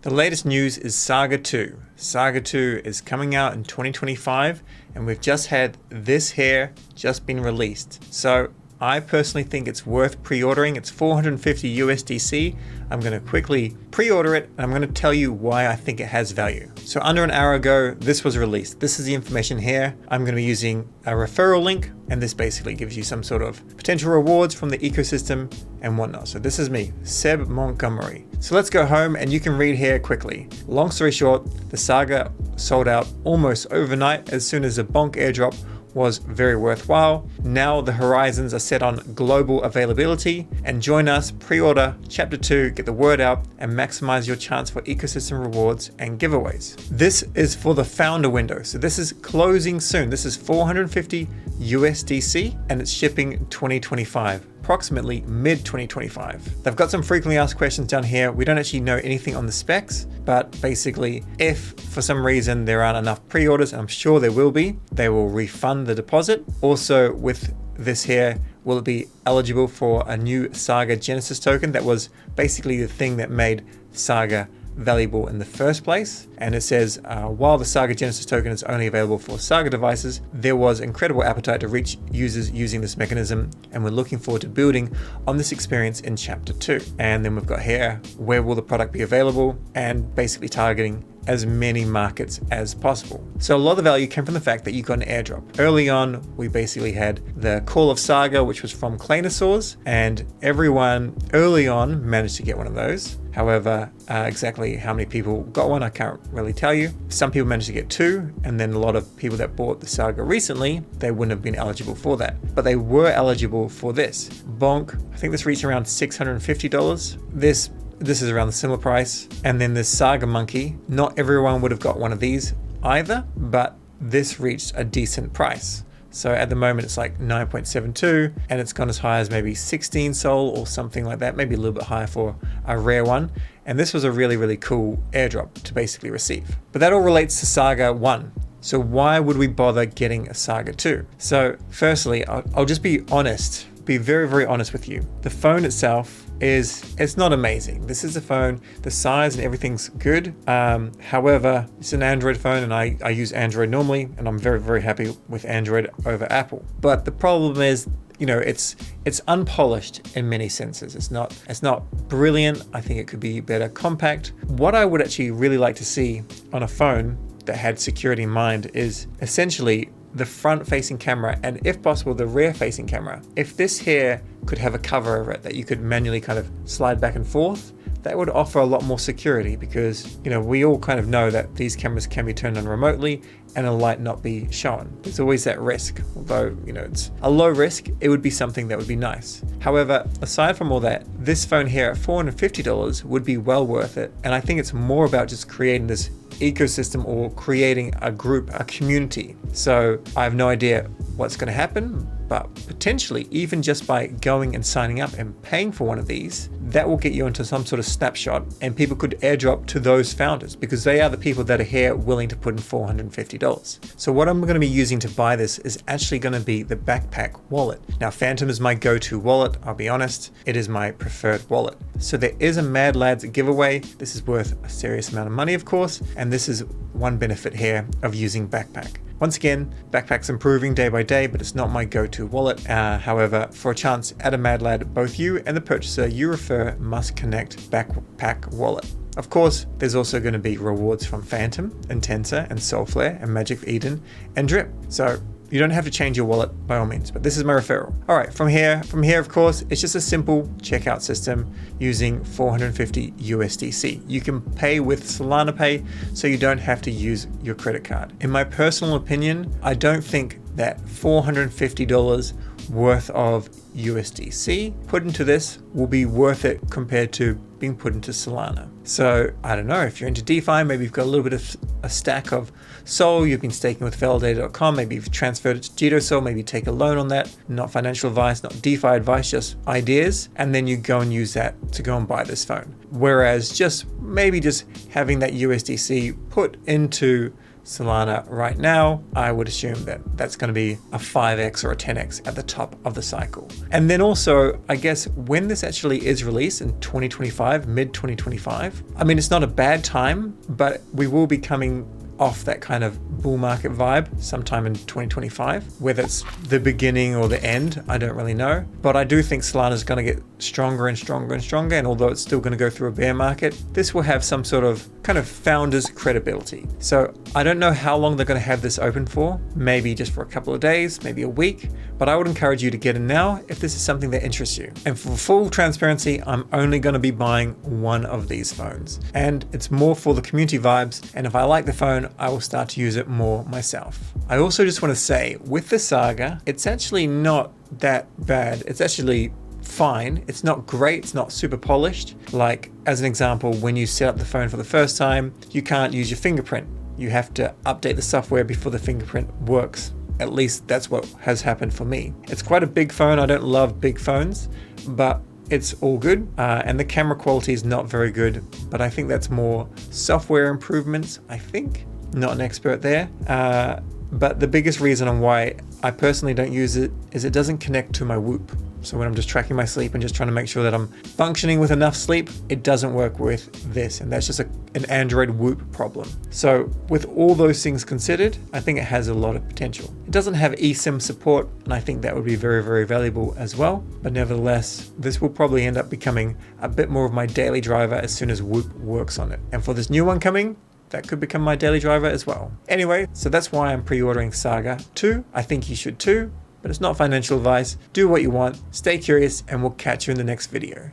The latest news is Saga 2. Saga 2 is coming out in 2025, and we've just had this here just been released. So I personally think it's worth pre-ordering. It's 450 USDC. I'm going to quickly pre-order it, and I'm going to tell you why I think it has value. So under an hour ago, this was released. This is the information here. I'm going to be using a referral link, and this basically gives you some sort of potential rewards from the ecosystem and whatnot. So this is me, Seb Montgomery. So let's go home, and you can read here quickly. Long story short, the Saga sold out almost overnight as soon as the Bonk airdrop was very worthwhile. Now the horizons are set on global availability, and join us, pre-order Chapter 2, get the word out, and maximize your chance for ecosystem rewards and giveaways. This is for the founder window, so this is closing soon. This is 450 USDC, and it's shipping 2025. Approximately mid-2025. They've got some frequently asked questions down here. We don't actually know anything on the specs, but basically if for some reason there aren't enough pre-orders, and I'm sure there will be, they will refund the deposit. Also with this here, will it be eligible for a new Saga Genesis token? That was basically the thing that made Saga valuable in the first place. And it says, while the Saga Genesis token is only available for Saga devices, there was incredible appetite to reach users using this mechanism, and we're looking forward to building on this experience in Chapter 2. And then we've got here, where will the product be available, and basically targeting as many markets as possible. So a lot of the value came from the fact that you got an airdrop. Early on, we basically had the Call of Saga, which was from Claynosaurs, and everyone early on managed to get one of those. However, exactly how many people got one, I can't really tell you. Some people managed to get 2, and then a lot of people that bought the Saga recently, they wouldn't have been eligible for that. But they were eligible for this. Bonk, I think this reached around $650. This is around the similar price. And then this Saga Monkey, not everyone would have got one of these either, but this reached a decent price. So at the moment it's like 9.72, and it's gone as high as maybe 16 Sol or something like that, maybe a little bit higher for a rare one. And this was a really, really cool airdrop to basically receive. But that all relates to Saga 1. So why would we bother getting a Saga 2? So firstly, I'll just be honest, be very, very honest with you. The phone itself it's not amazing. This is a phone, the size and everything's good. However, it's an Android phone, and I use Android normally, and I'm very, very happy with Android over Apple. But the problem is, you know, it's unpolished in many senses. It's not brilliant. I think it could be better compact. What I would actually really like to see on a phone that had security in mind is essentially the front facing camera, and if possible the rear facing camera. If this here could have a cover over it that you could manually kind of slide back and forth, that would offer a lot more security, because, you know, we all kind of know that these cameras can be turned on remotely and a light not be shown. There's always that risk. Although, you know, it's a low risk, it would be something that would be nice. However, aside from all that, this phone here at $450 would be well worth it. And I think it's more about just creating this ecosystem, or creating a group, a community. So I have no idea what's going to happen, but potentially even just by going and signing up and paying for one of these, that will get you into some sort of snapshot, and people could airdrop to those founders, because they are the people that are here willing to put in $450. So what I'm going to be using to buy this is actually going to be the backpack wallet. Now, Phantom is my go-to wallet. I'll be honest, it is my preferred wallet. So there is a Mad Lads giveaway. This is worth a serious amount of money, of course, and this is one benefit here of using Backpack. Once again, Backpack's improving day by day, but it's not my go-to wallet. However, for a chance at a Mad Lad, both you and the purchaser you refer must connect Backpack wallet. Of course, there's also going to be rewards from Phantom and Tensor and Soulflare and Magic of Eden and Drip. So you don't have to change your wallet by all means, but this is my referral. All right, from here, of course, it's just a simple checkout system using 450 USDC. You can pay with Solana Pay, so you don't have to use your credit card. In my personal opinion, I don't think that $450 worth of USDC put into this will be worth it compared to being put into Solana. So I don't know, if you're into DeFi, maybe you've got a little bit of a stack of Sol, you've been staking with validator.com, maybe you've transferred it to Jito Sol, maybe take a loan on that. Not financial advice, not DeFi advice, just ideas. And then you go and use that to go and buy this phone. Whereas maybe just having that USDC put into Solana right now, I would assume that that's going to be a 5x or a 10x at the top of the cycle. And then also, I guess when this actually is released in 2025, mid 2025, I mean, it's not a bad time, but we will be coming off that kind of bull market vibe sometime in 2025. Whether it's the beginning or the end, I don't really know. But I do think Solana is going to get stronger and stronger and stronger. And although it's still going to go through a bear market, this will have some sort of kind of founder's credibility. So I don't know how long they're going to have this open for. Maybe just for a couple of days, maybe a week. But I would encourage you to get in now if this is something that interests you. And for full transparency, I'm only going to be buying one of these phones. And it's more for the community vibes. And if I like the phone, I will start to use it more myself. I also just want to say, with the Saga, it's actually not that bad. It's actually fine. It's not great. It's not super polished. Like, as an example, when you set up the phone for the first time, you can't use your fingerprint. You have to update the software before the fingerprint works. At least that's what has happened for me. It's quite a big phone. I don't love big phones, but it's all good. And the camera quality is not very good, but I think that's more software improvements, I think. Not an expert there. But the biggest reason on why I personally don't use it is it doesn't connect to my Whoop. So when I'm just tracking my sleep and just trying to make sure that I'm functioning with enough sleep, it doesn't work with this. And that's just an Android Whoop problem. So with all those things considered, I think it has a lot of potential. It doesn't have eSIM support, and I think that would be very, very valuable as well. But nevertheless, this will probably end up becoming a bit more of my daily driver as soon as Whoop works on it. And for this new one coming, that could become my daily driver as well. Anyway, so that's why I'm pre-ordering Saga 2. I think you should too, but it's not financial advice. Do what you want, stay curious, and we'll catch you in the next video.